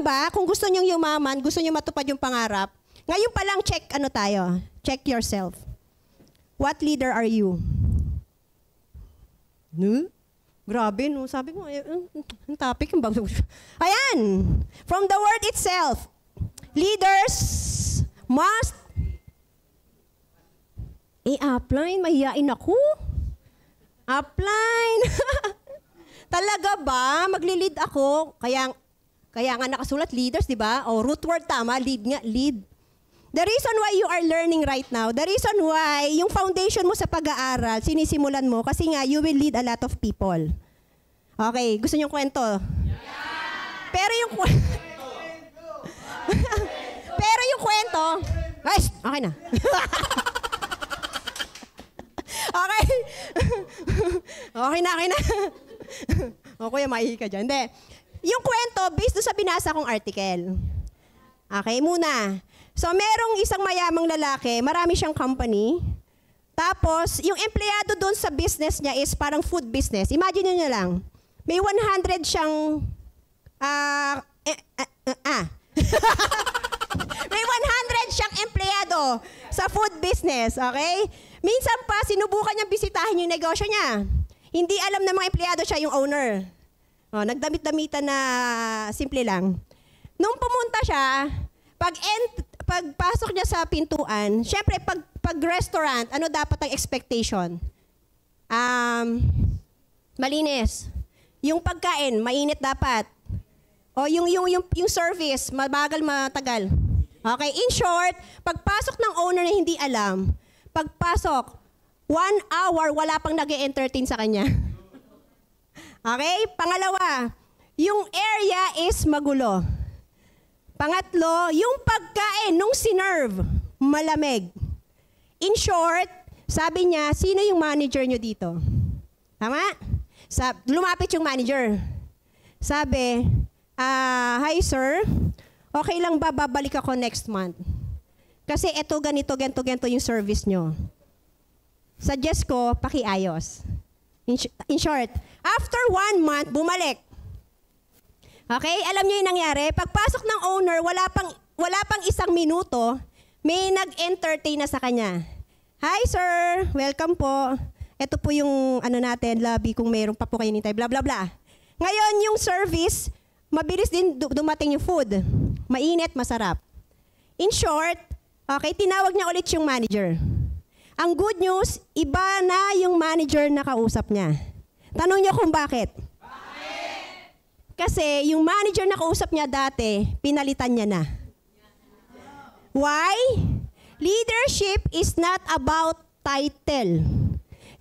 ba, kung gusto nyong yumaman, gusto nyong matupad yung pangarap, ngayon pa lang check ano tayo. Check yourself. What leader are you? No? Grabe, no? Sabi ko, ang topic yung bago. Ayan! From the word itself, leaders must apply. Mahihain ako. Apply. Talaga ba? Magli-lead ako. Kaya nga nakasulat leaders, di ba? O root word tama, lead nga, lead. The reason why you are learning right now, the reason why yung foundation mo sa pag-aaral, sinisimulan mo, kasi nga, you will lead a lot of people. Okay, gusto niyo kwento? Yeah. Pero yung kwento, ay, okay na. Okay. Okay na. O kuya, maihi ka dyan. Hindi. Yung kwento, based doon sa binasa kong article. Okay, muna. So, merong isang mayamang lalaki, marami siyang company. Tapos, yung empleyado doon sa business niya is parang food business. Imagine nyo lang, may 100 siyang, may 100 siyang empleyado sa food business, okay? Minsan pa, sinubukan niyang bisitahin yung negosyo niya. Hindi alam ng mga empleyado siya yung owner. O, nagdamit-damitan na simple lang. Nung pumunta siya, pagpasok niya sa pintuan, syempre, pag restaurant, ano dapat ang expectation? Malinis. Yung pagkain, mainit dapat. O yung service, mabagal, matagal. Okay, in short, pagpasok ng owner na hindi alam, pagpasok, 1 hour, wala pang nag-e-entertain sa kanya. Okay, pangalawa, yung area is magulo. Pangatlo, yung pagkain nung sinerve, malamig. In short, sabi niya, sino yung manager nyo dito? Tama? Lumapit yung manager. Sabi, hi sir, okay lang ba babalik ako next month? Kasi eto ganito yung service nyo. Suggest ko, pakiayos. In short, after 1 month, bumalik. Okay, alam niyo yung nangyari? Pagpasok ng owner, wala pang 1 minuto, may nag-entertain na sa kanya. Hi sir, welcome po. Ito po yung natin, lobby kung mayroon pa po kayo nintay, bla bla bla. Ngayon yung service, mabilis din dumating yung food. Mainit, masarap. In short, okay, tinawag niya ulit yung manager. Ang good news, iba na yung manager na kausap niya. Tanong niyo kung bakit? Kasi yung manager na kausap niya dati, pinalitan niya na. Why? Leadership is not about title.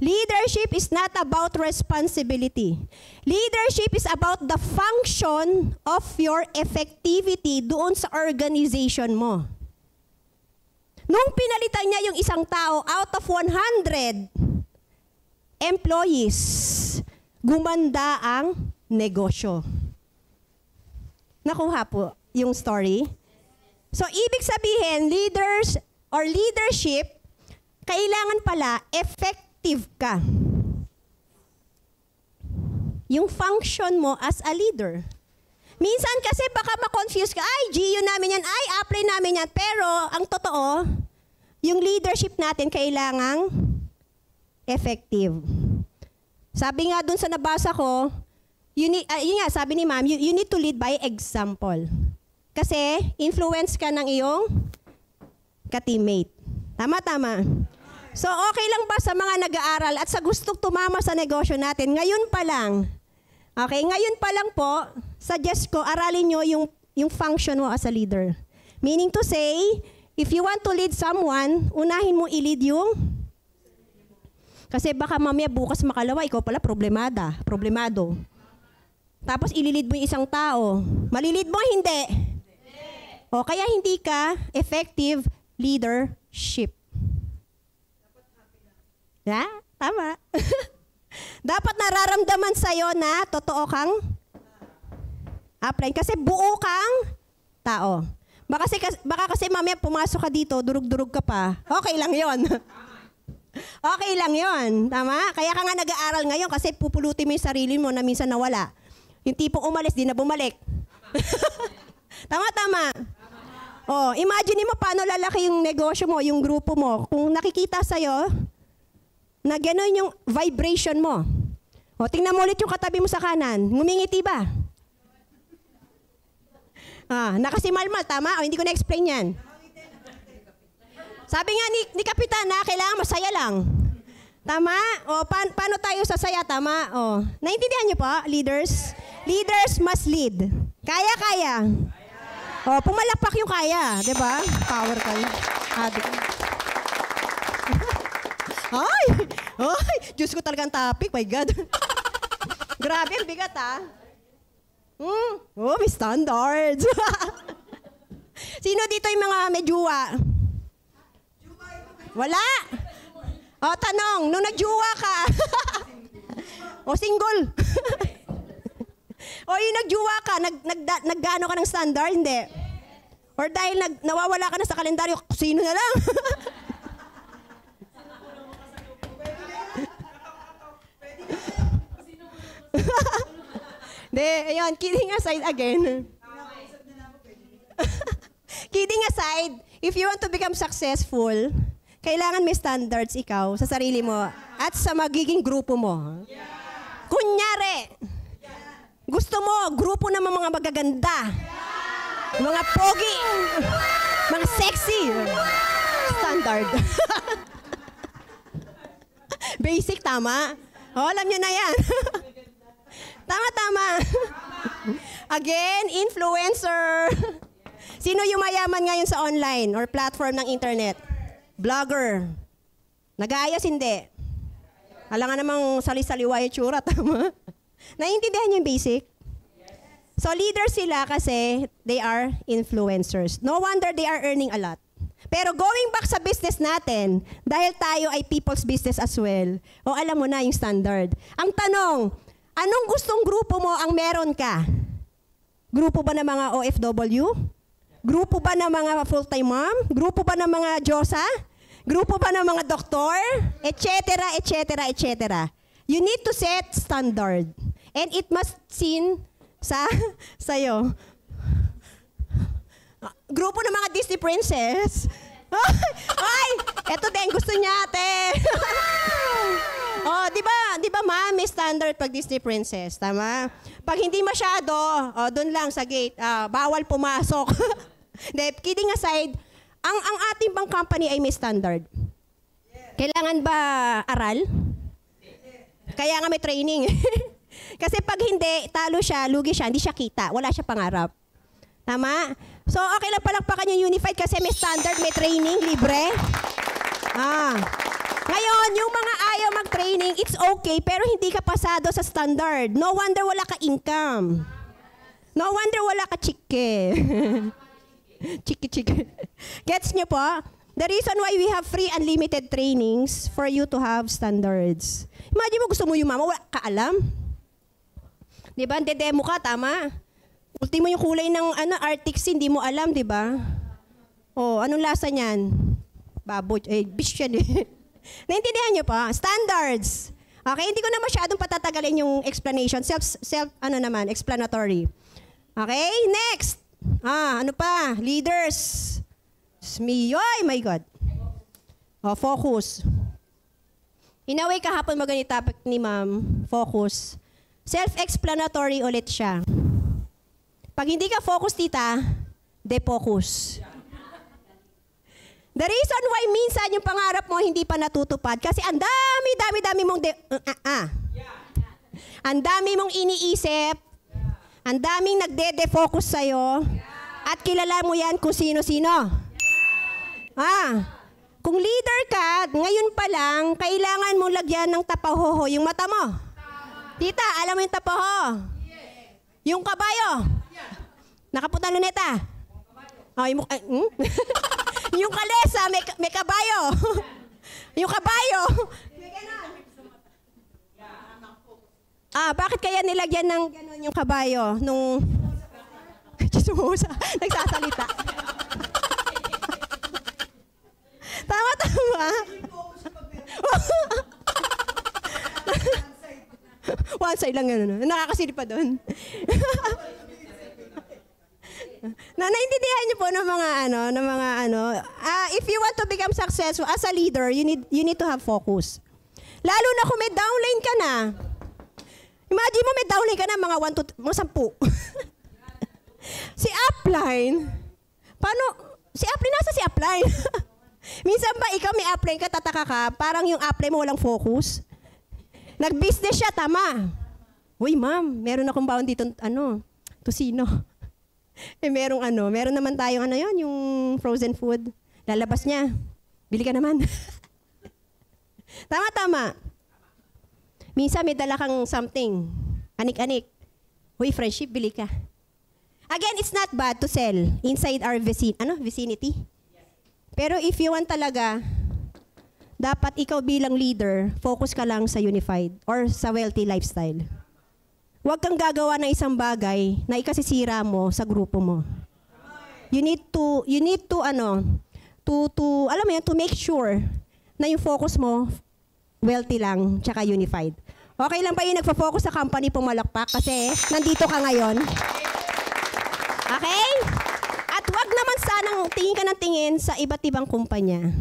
Leadership is not about responsibility. Leadership is about the function of your effectivity doon sa organization mo. Nung pinalitan niya yung isang tao out of 100 employees, gumanda ang negosyo. Nakuha po yung story. So, ibig sabihin, leaders or leadership, kailangan pala effective ka. Yung function mo as a leader. Minsan kasi baka ma-confuse ka, ay, GU namin yan, ay, apply namin yan. Pero, ang totoo, yung leadership natin kailangang effective. Sabi nga dun sa nabasa ko, yun nga, sabi ni ma'am, you need to lead by example. Kasi, influence ka ng iyong ka-teammate. Tama. So, okay lang ba sa mga nag-aaral at sa gustong tumama sa negosyo natin, ngayon pa lang, okay, ngayon pa lang po, suggest ko, aralin nyo yung function mo as a leader. Meaning to say, if you want to lead someone, unahin mo i-lead yung, kasi baka mamaya bukas makalawa, ikaw pala problemado. Tapos ililid mo yung isang tao. Malilid mo, hindi. O kaya hindi ka effective leadership. Yeah, tama. Dapat nararamdaman sa'yo na totoo kang apply. Kasi buo kang tao. Baka kasi mamaya pumasok ka dito, durug-durug ka pa. Okay lang yon. Okay lang yon. Tama? Kaya ka nga nag-aaral ngayon kasi pupulutin mo yung sarili mo na minsan nawala. Yung tipong umalis, di na bumalik. Tama. Oh, imagine mo paano lalaki yung negosyo mo, yung grupo mo. Kung nakikita sa'yo, na gano'n yung vibration mo. O, tingnan mo ulit yung katabi mo sa kanan. Ngumingiti ba? Nakasimalmal, tama? O, hindi ko na-explain yan. Sabi nga ni Kapitan na kailangan masaya lang. Tama? O, paano tayo sasaya? Tama? O, naintindihan niyo po, leaders? Leaders must lead. Kaya. O, pumalakpak yung kaya. Diba? Power kayo. Ay! Diyos ko talagang topic. My God. Grabe, ang bigat may standards. Sino dito yung mga may juwa? Wala. O, tanong, nung nagjuwa ka. O, single. O, yung nagjuwa ka, naggano ka ng standard? Hindi. Or dahil nawawala ka na sa kalendaryo, sino na lang? Hindi, ayun, kidding aside again. Kidding aside, if you want to become successful, kailangan may standards ikaw sa sarili mo at sa magiging grupo mo. Kunyari, gusto mo, grupo ng mga magaganda, mga pogi, mga sexy, standard. Basic, tama? O, alam nyo na yan. Tama. Again, influencer. Sino yung mayaman ngayon sa online or platform ng internet? Vlogger. Nag-aayas, hindi. Alam nga namang sali-saliwa yung tsura, tama? Naiintindihan niyo yung basic? So, leaders sila kasi they are influencers. No wonder they are earning a lot. Pero going back sa business natin, dahil tayo ay people's business as well, o alam mo na yung standard. Ang tanong, anong gustong grupo mo ang meron ka? Grupo ba ng mga OFW? Grupo ba ng mga full-time mom? Grupo ba ng mga Diyosa? Grupo ba ng mga doktor? Etc. You need to set standard. And it must seen sa'yo. Grupo ng mga Disney princess. Ay, eto din, gusto niya, ate. Oh, di ba ma'am, may standard pag Disney princess, tama? Pag hindi masyado, doon lang sa gate, bawal pumasok. Kidding aside, ang ating bang company ay may standard. Kailangan ba aral? Kaya nga may training. Kasi pag hindi, talo siya, lugi siya, hindi siya kita, wala siya pangarap. Tama? So, okay lang palakpakan yung Unified kasi may standard, may training, libre. Ngayon, yung mga ayaw mag-training, it's okay, pero hindi ka pasado sa standard. No wonder wala ka income. No wonder wala ka chike. Chike. Gets nyo po? The reason why we have free unlimited trainings for you to have standards. Imagine mo, gusto mo yung mama, wala ka alam. Diba? Demo ka, tama? Ultimo yung kulay ng Arctic Sea, hindi mo alam, di ba? Oh, anong lasa niyan? Baboy, bish yan eh. Naintindihan niyo pa? Standards. Okay, hindi ko na masyadong patatagalin yung explanation. Explanatory. Okay, next. Ano pa? Leaders. Ay, my God. Focus. In a way, kahapon magandang topic ni ma'am, focus. Self-explanatory ulit siya. Pag hindi ka focus, tita, defocus. The reason why minsan yung pangarap mo hindi pa natutupad, kasi ang dami mong ang dami mong iniisip, ang daming nagde-defocus sa'yo, at kilala mo yan kung sino-sino. Kung leader ka, ngayon pa lang, kailangan mong lagyan ng tapahoho yung mata mo. Tita, alam mo yung tapaho? Yung kabayo. Nakaputan luneta. Yung kalesa, may kabayo. Yung kabayo. Bakit kaya nilagyan ng gano'n yung kabayo? Nung Chismosa, nagsasalita. Tama. One side lang gano'n. Nakakasilip pa doon. Naintindihan niyo po if you want to become successful as a leader, you need to have focus. Lalo na kung may downline ka na. Imagine mo may downline ka na mga 10. Si upline, nasa si upline? Minsan ba ikaw may upline ka, tataka ka, parang yung upline mo walang focus. Nag-business siya, tama. Uy, ma'am, meron akong baon dito, tosino. Meron naman tayong yung frozen food. Lalabas niya. Bili ka naman. Tama. Minsan may dala kang something. Anik-anik. Uy, friendship, bili ka. Again, it's not bad to sell inside our vicinity. Pero if you want talaga, dapat ikaw bilang leader, focus ka lang sa unified or sa wealthy lifestyle. Huwag kang gagawa ng isang bagay na ikasisira mo sa grupo mo. You need to make sure na yung focus mo wealthy lang tsaka unified. Okay lang ba yung nagfo-focus sa company pumalakpak kasi nandito ka ngayon? Okay? At wag naman sanang tingin ka ng tingin sa iba't ibang kumpanya.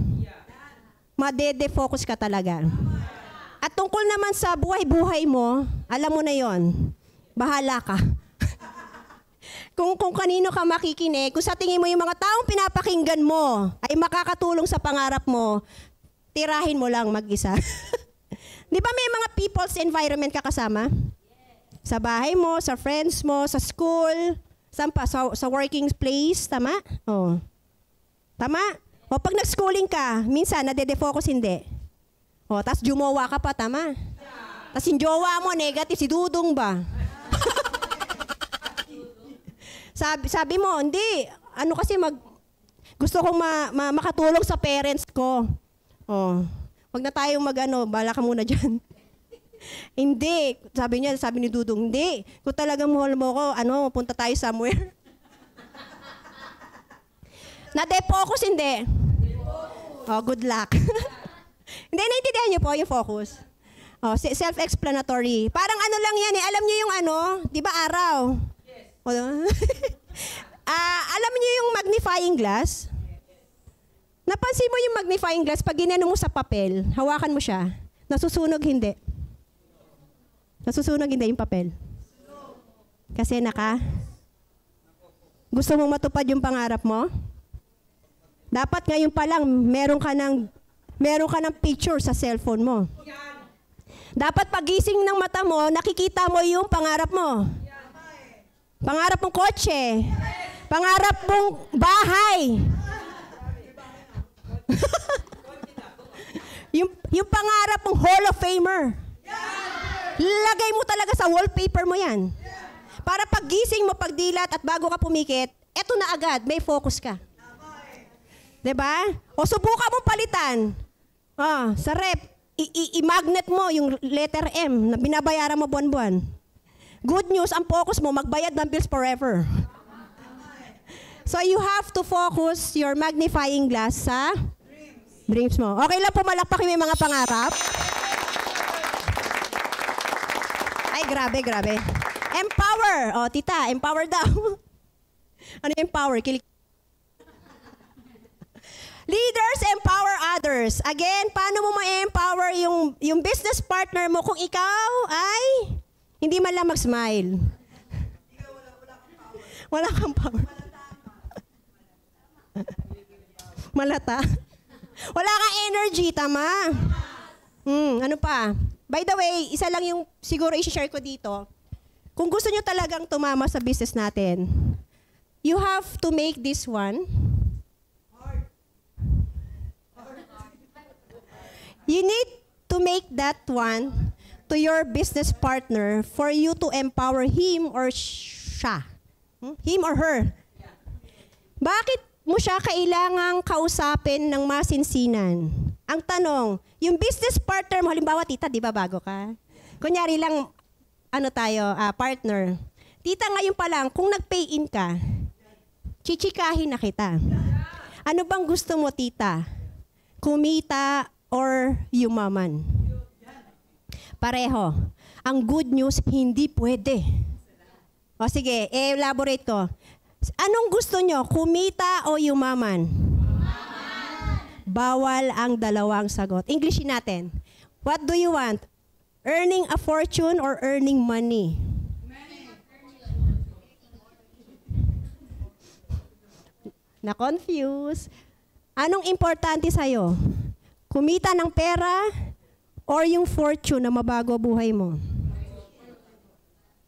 Madede-focus ka talaga. At tungkol naman sa buhay-buhay mo, alam mo na yon. Bahala ka. kung kanino ka makikinig, kung sa tingin mo yung mga taong pinapakinggan mo ay makakatulong sa pangarap mo, tirahin mo lang mag-isa. Di ba may mga people's environment ka kasama? Sa bahay mo, sa friends mo, sa school, saan pa? Sa working place, tama? Oh. Tama? O pag nag-schooling ka, minsan nadede-focus hindi. O, tas jumowa ka pa, tama? Tas yung jowa mo, negative, si Dudong ba? sabi mo, hindi. Gusto kong makatulong sa parents ko. O, wag na tayong bala ka muna dyan. Hindi. Sabi ni Dudong, hindi. Kung talagang mahal mo ko, punta tayo somewhere. Na-defocus, hindi. Oh, good luck. Hindi, naintindihan niyo po yung focus. Oh, self-explanatory. Parang lang yan eh. Alam niyo yung di ba araw? Yes. Alam niyo yung magnifying glass? Napansin mo yung magnifying glass, pag ginano mo sa papel, hawakan mo siya, nasusunog hindi. Nasusunog hindi yung papel. Kasi gusto mong matupad yung pangarap mo? Dapat ngayon pa lang, meron ka ng picture sa cellphone mo. Dapat pagising ng mata mo, nakikita mo yung pangarap mo. Pangarap mong kotse. Pangarap mong bahay. yung pangarap mong Hall of Famer. Lagay mo talaga sa wallpaper mo yan. Para pagising mo, pagdilat at bago ka pumikit, eto na agad, may focus ka. Diba? O subukan mo palitan. Sa rep, i-magnet mo yung letter M na binabayaran mo buwan-buwan. Good news, ang focus mo, magbayad ng bills forever. So you have to focus your magnifying glass sa dreams mo. Okay lang pumalakpak yung mga pangarap? Ay, grabe. Empower. O, tita, empower daw. Ano yung empower? Leaders empower others. Again, paano mo ma-empower yung business partner mo kung ikaw ay hindi man lang mag-smile? Wala kang power. Malata. Wala kang energy, tama? Ano pa? By the way, isa lang yung siguro i-share ko dito. Kung gusto nyo talagang tumama sa business natin, you have to make this one. You need to make that one to your business partner for you to empower him or siya. Him or her. Bakit mo siya kailangang kausapin ng masinsinan? Ang tanong, yung business partner mo, halimbawa tita, di ba bago ka? Kunyari lang, partner. Tita, ngayon pa lang, kung nag-pay in ka, chichikahin na kita. Ano bang gusto mo, tita? Kumita or yumaman? Pareho. Ang good news, hindi pwede. O sige, elaborate ko. Anong gusto nyo? Kumita o yumaman? Bawal ang dalawang sagot. Englishin natin. What do you want? Earning a fortune or earning money? Na-confuse. Anong importante sa'yo? Kumita ng pera or yung fortune na mabago buhay mo?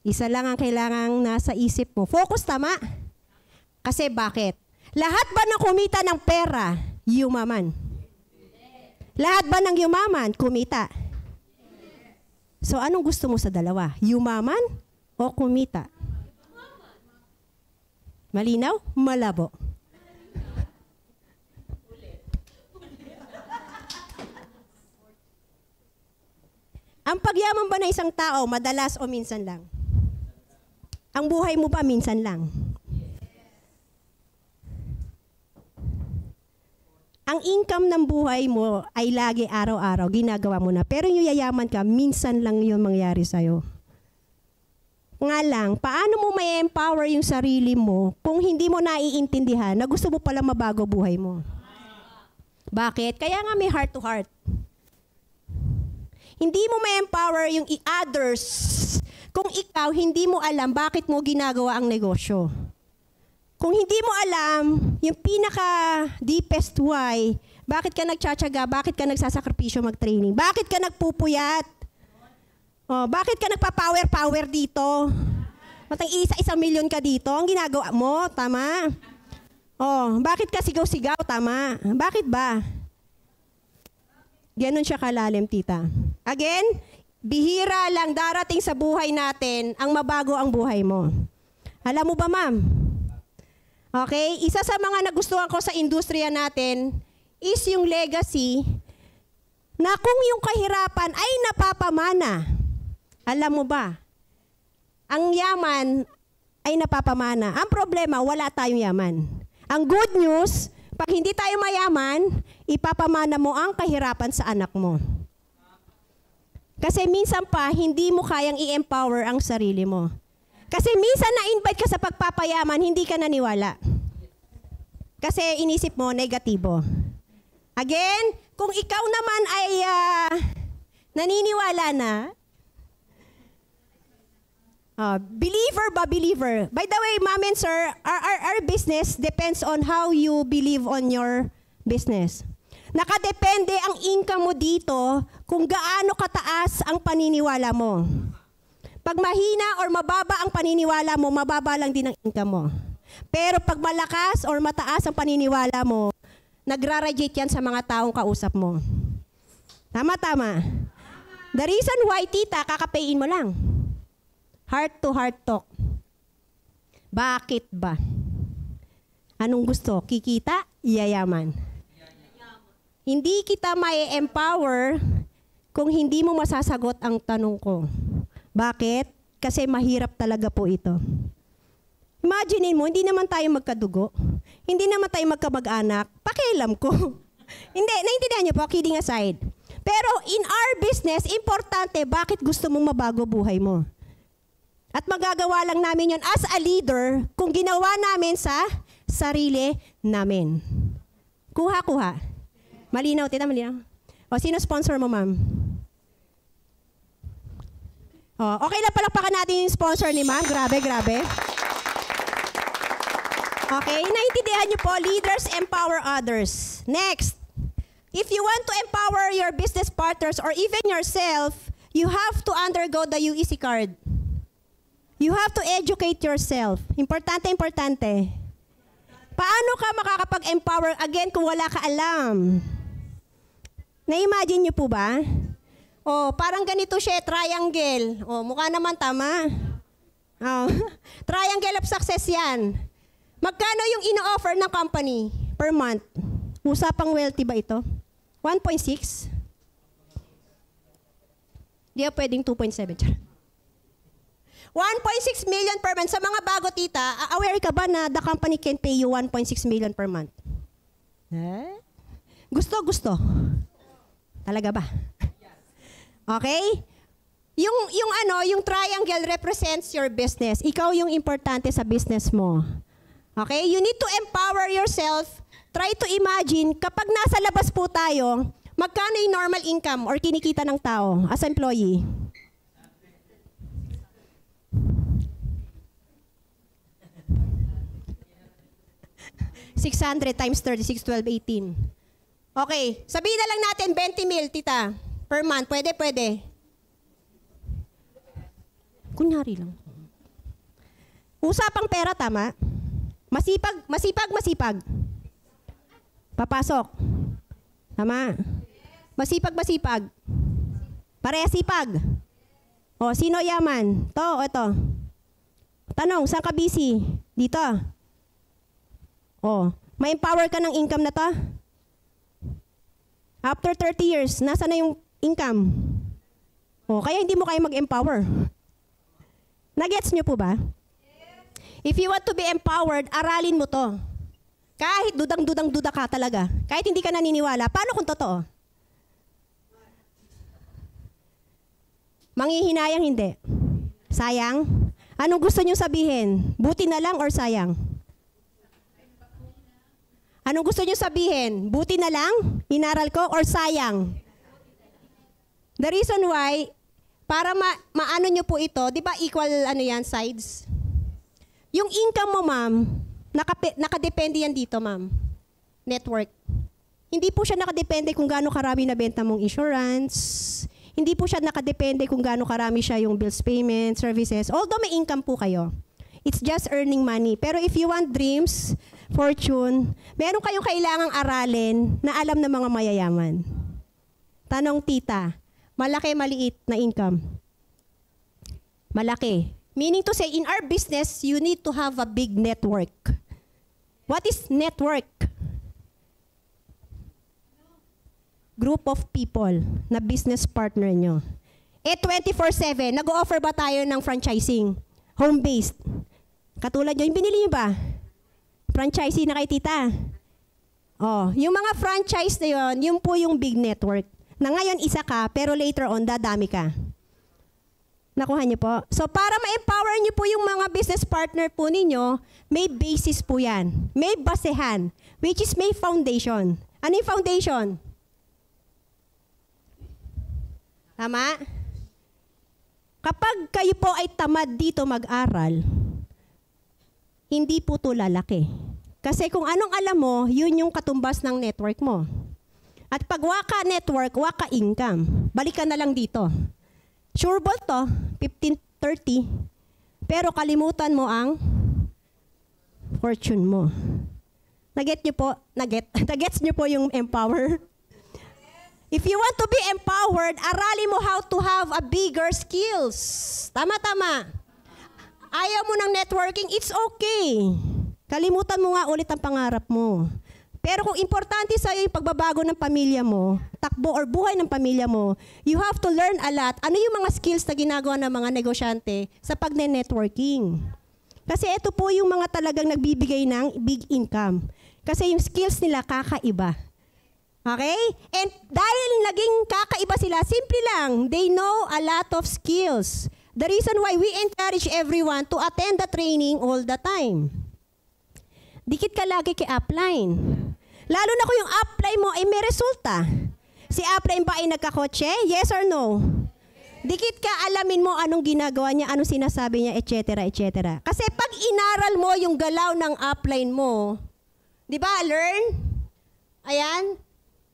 Isa lang ang kailangang nasa isip mo. Focus, tama? Kasi bakit? Lahat ba na kumita ng pera, yumaman? Lahat ba ng yumaman, kumita? So anong gusto mo sa dalawa? Yumaman o kumita? Malinaw? Malabo? Ang pagyaman ba ng isang tao, madalas o minsan lang? Ang buhay mo ba minsan lang? Ang income ng buhay mo ay lagi araw-araw, ginagawa mo na. Pero yung yayaman ka, minsan lang yun mangyari sa'yo. Nga lang, paano mo may empower yung sarili mo kung hindi mo naiintindihan na gusto mo pala mabago buhay mo? Bakit? Kaya nga may heart to heart. Hindi mo may empower yung others kung ikaw hindi mo alam bakit mo ginagawa ang negosyo. Kung hindi mo alam yung pinaka-deepest why, bakit ka nagtsatsaga, bakit ka nagsasakripisyo mag-training, bakit ka nagpupuyat, bakit ka nagpa-power dito, matang isang milyon ka dito, ang ginagawa mo, tama? Bakit ka sigaw-sigaw, tama? Bakit ba? Ganon siya kalalim, tita. Again, bihira lang darating sa buhay natin ang mabago ang buhay mo. Alam mo ba, ma'am? Okay? Isa sa mga nagustuhan ko sa industriya natin is yung legacy na kung yung kahirapan ay napapamana. Alam mo ba? Ang yaman ay napapamana. Ang problema, wala tayong yaman. Ang good news, pag hindi tayo mayaman, ipapamana mo ang kahirapan sa anak mo. Kasi minsan pa, hindi mo kayang i-empower ang sarili mo. Kasi minsan na-invite ka sa pagpapayaman, hindi ka naniwala. Kasi inisip mo, negatibo. Again, kung ikaw naman ay naniniwala na, believer ba believer? By the way, ma'am and sir, our business depends on how you believe on your business. Nakadepende ang income mo dito kung gaano kataas ang paniniwala mo. Pag mahina or mababa ang paniniwala mo, mababa lang din ang income mo. Pero pag malakas or mataas ang paniniwala mo, nagra-radiate yan sa mga taong kausap mo. Tama. The reason why, tita, kakapayin mo lang. Heart-to-heart talk. Bakit ba? Anong gusto? Kikita? Yayaman. Hindi kita may empower kung hindi mo masasagot ang tanong ko. Bakit? Kasi mahirap talaga po ito. Imagine mo, hindi naman tayo magkadugo. Hindi naman tayo magkamag-anak. Pakialam ko. Hindi, naintindihan niyo po, kidding aside. Pero in our business, importante bakit gusto mong mabago buhay mo. At magagawa lang namin yon as a leader kung ginawa namin sa sarili namin. Kuha-kuha. Malinaw, tita, malinaw. Sino sponsor mo, ma'am? Okay lang, palakpakan natin yung sponsor ni ma'am. Grabe. Okay, naintindihan niyo po, leaders empower others. Next, if you want to empower your business partners or even yourself, you have to undergo the UEC card. You have to educate yourself. Importante. Paano ka makakapag-empower again kung wala ka alam? Na-imagine niyo po ba? Parang ganito siya, triangle. Mukha naman tama. Triangle of success yan. Magkano yung ino-offer ng company per month? Usapang wealthy ba ito? 1.6? Di ba pwedeng 2.7? 1.6 million per month. Sa mga bago, tita, aware ka ba na the company can pay you 1.6 million per month? Gusto. Talaga ba? Okay? Yung triangle represents your business. Ikaw yung importante sa business mo. Okay? You need to empower yourself. Try to imagine, kapag nasa labas po tayo, magkano yung normal income or kinikita ng tao as employee? $600 times 36, 12, 18. Okay, sabihin na lang natin 20 mil, tita. Per month, pwede, pwede. Kunyari lang. Usapang pera, tama? Masipag, masipag, masipag. Papasok. Tama? Masipag, masipag. Pareha sipag. O, sino yaman? To, ito. Tanong, saan ka busy? Dito. O, ma-empower ka ng income na to? After 30 years, nasa na yung income? O, kaya hindi mo kayo mag-empower. Nagets nyo po ba? If you want to be empowered, aralin mo to. Kahit dudang-duda ka talaga. Kahit hindi ka naniniwala. Paano kung totoo? Manghihinayang hindi. Sayang? Anong gusto nyo sabihin? Buti na lang or sayang? Anong gusto nyo sabihin? Buti na lang? Inaral ko or sayang? The reason why, para maano nyo po ito, di ba equal ano yan, sides? Yung income mo, ma'am, nakadepende yan dito, ma'am. Network. Hindi po siya nakadepende kung gaano karami nabenta mong insurance. Hindi po siya nakadepende kung gaano karami siya yung bills payment, services. Although may income po kayo. It's just earning money. Pero if you want dreams, fortune, meron kayong kailangang aralin na alam ng mga mayayaman. Tanong tita, malaki, maliit na income? Malaki. Meaning to say, in our business, you need to have a big network. What is network? Group of people na business partner nyo. 24/7, nag-o-offer ba tayo ng franchising? Home-based. Katulad nyo, yung binili nyo ba? Franchisee na kay tita. Oh, yung mga franchise na yun, yun po yung big network. Na ngayon isa ka, pero later on, dadami ka. Nakuha niyo po? So para ma-empower niyo po yung mga business partner po ninyo, may basis po yan. May basehan, which is may foundation. Ano yung foundation? Tama? Kapag kayo po ay tamad dito mag-aral, hindi po ito lalaki. Kasi kung anong alam mo, yun yung katumbas ng network mo. At pag waka network, waka income. Balik ka na lang dito. Sure ball to, 15-30. Pero kalimutan mo ang fortune mo. Naget nyo po? Nagets nyo po yung empower? If you want to be empowered, arali mo how to have a bigger skills. Tama-tama. Ayaw mo ng networking, it's okay. Kalimutan mo nga ulit ang pangarap mo. Pero kung importante sa'yo yung pagbabago ng pamilya mo, takbo or buhay ng pamilya mo, you have to learn a lot. Ano yung mga skills na ginagawa ng mga negosyante sa pagne-networking? Kasi ito po yung mga talagang nagbibigay ng big income. Kasi yung skills nila kakaiba. Okay? And dahil naging kakaiba sila, simple lang, they know a lot of skills. The reason why we encourage everyone to attend the training all the time. Dikit ka lagi kay upline. Lalo na kung yung upline mo ay may resulta. Si upline ba ay nagkakotse? Yes or no? Dikit ka, alamin mo anong ginagawa niya, anong sinasabi niya, etc. etc. Kasi pag inaral mo yung galaw ng upline mo, di ba, learn? Ayan,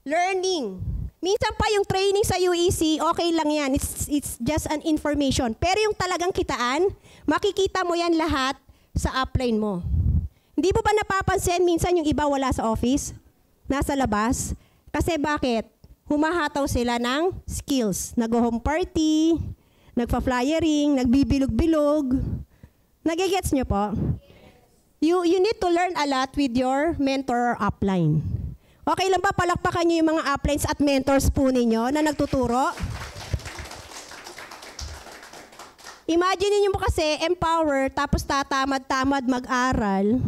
learning. Minsan pa yung training sa UEC, okay lang yan. It's just an information. Pero yung talagang kitaan, makikita mo yan lahat sa upline mo. Hindi mo ba napapansin minsan yung iba wala sa office? Nasa labas? Kasi bakit? Humahataw sila ng skills. Nag-home party, nagpa-flyering, nagbibilog-bilog. Nagigets nyo po? You need to learn a lot with your mentor or upline. Okay lang ba palakpakan nyo yung mga uplines at mentors po ninyo na nagtuturo? Imagine niyo mo kasi empower tapos tatamad-tamad mag-aral.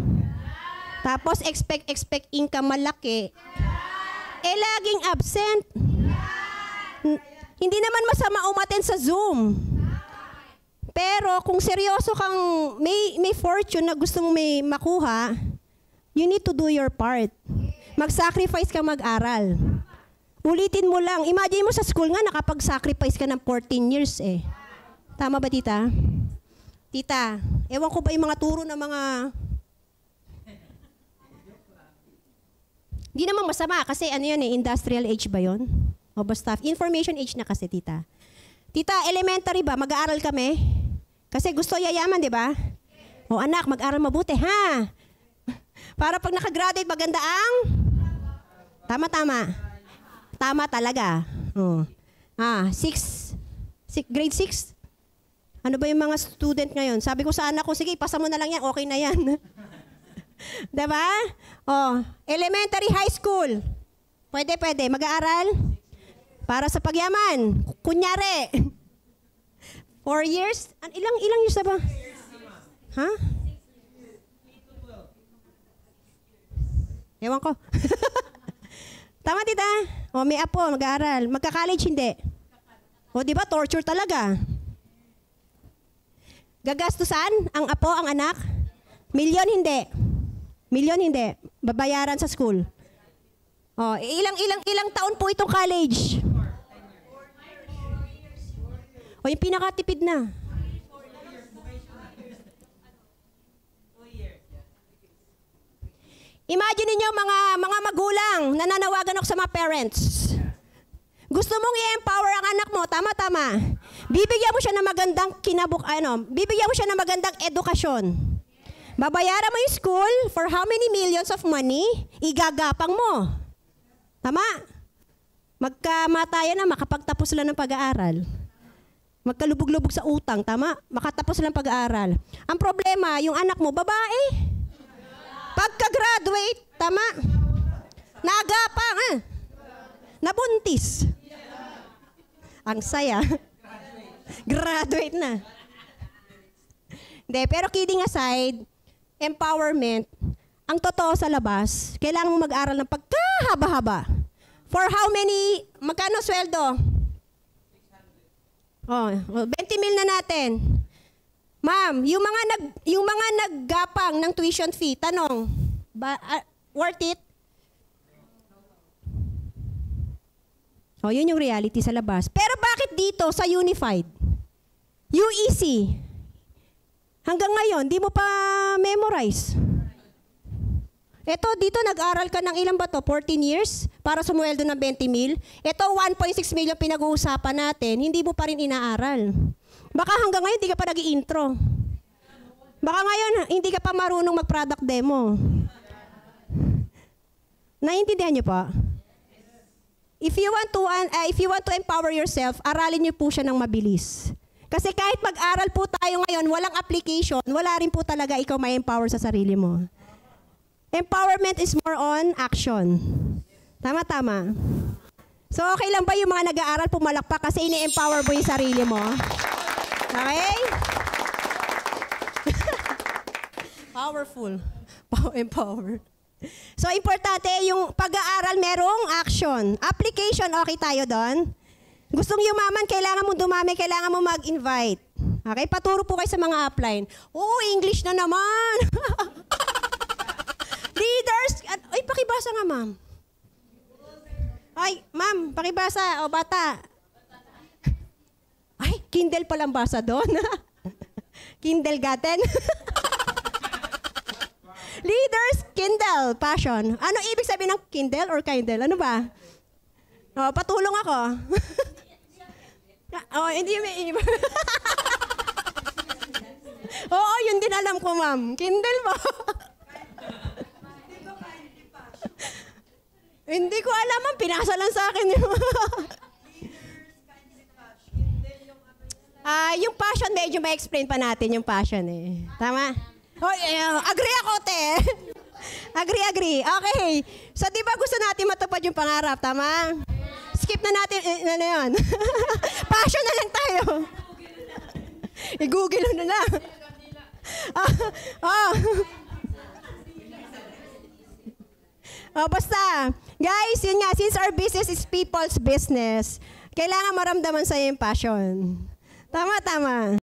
Tapos expect income malaki. Eh laging absent. Hindi naman masama umattend sa Zoom. Pero kung seryoso kang may fortune na gusto mong may makuha, you need to do your part. Mag-sacrifice ka mag-aral. Ulitin mo lang. Imagine mo sa school nga, nakapag-sacrifice ka ng 14 years eh. Tama ba, tita? Tita, ewan ko ba yung mga turo ng mga... Di naman masama kasi ano yun eh, industrial age ba yun? O basta, information age na kasi, tita. Tita, elementary ba? Mag-aaral kami? Kasi gusto yayaman, di ba? O anak, mag-aral mabuti, ha? Para pag nakagraduate, maganda ang... Tama. Tama talaga. Oh. Grade 6. Ano ba yung mga student ngayon? Sabi ko sa anak ko, sige, pasa mo na lang yan, okay na yan. Diba? Oh, elementary, high school. Pwede. Mag-aaral? Para sa pagyaman. Kunyari. 4 years? Ilang years na ba? Ha? Ewan ko. Tama, tita? O, may apo, mag-aaral. Magka-college, hindi. O, di ba, torture talaga. Gagastusan ang apo, ang anak? Milyon, hindi. Babayaran sa school. O, ilang taon po itong college? O, yung pinakatipid na. Imagine niyo mga magulang, nananawagan ako sa mga parents. Gusto mong i-empower ang anak mo, tama. Bibigyan mo siya ng magandang bibigyan mo siya ng magandang edukasyon. Babayaran mo yung school for how many millions of money, igagapang mo. Tama? Magkamatayan na, makapagtapos sila ng pag-aaral. Magkalubog-lubog sa utang, tama? Makatapos sila ng pag-aaral. Ang problema, yung anak mo, babae. Pagka-graduate, tama? Nagapang, nabuntis. Ang saya. Graduate na. Hindi, pero kidding aside, empowerment, ang totoo sa labas, kailangan mo mag-aral ng pagkahaba-haba. For how many, magkano sweldo? 20 mil na natin. Ma'am, yung mga naggapang ng tuition fee, tanong, worth it? Yun yung reality sa labas. Pero bakit dito sa Unified? UEC. Hanggang ngayon, di mo pa memorize. Ito, dito nag-aral ka ng ilan ba to? 14 years? Para sumweldo ng 20 mil? Ito, 1.6 million pinag-uusapan natin, hindi mo pa rin inaaral. Baka hanggang ngayon, hindi ka pa nag-i-intro. Baka ngayon, hindi ka pa marunong mag-product demo. Naiintindihan niyo pa? If you want to empower yourself, aralin niyo po siya ng mabilis. Kasi kahit mag-aral po tayo ngayon, walang application, wala rin po talaga ikaw may empower sa sarili mo. Empowerment is more on action. Tama. So okay lang ba yung mga nag-aaral pumalakpak kasi ini-empower mo yung sarili mo? Okay? Powerful. Empower. So, importante yung pag-aaral merong action. Application, okay tayo doon? Gustong yumaman, kailangan mo dumami, kailangan mo mag-invite. Okay? Paturo po kayo sa mga upline. Oo, English na naman. Leaders. Ay, pakibasa nga, ma'am. Ay, ma'am, pakibasa. O, bata. Ay, Kindle palang basa doon. Kindergarten. Leaders, Kindle, passion. Ano ibig sabihin ng Kindle or Kindle? Ano ba? Patulong ako. Hindi may... Oo, yun din alam ko, ma'am. Kindle ba? Hindi ko alam, ma'am. Pinasa lang sa akin. Yung passion, medyo ma-explain pa natin yung passion eh. Tama? Agree ako, te. Agree. Okay. So, di ba gusto natin matupad yung pangarap, tama? Skip na natin, ano yun? Passion na lang tayo. I-google na lang. Basta, guys, yun nga, since our business is people's business, kailangan maramdaman sa'yo yung passion. Tama.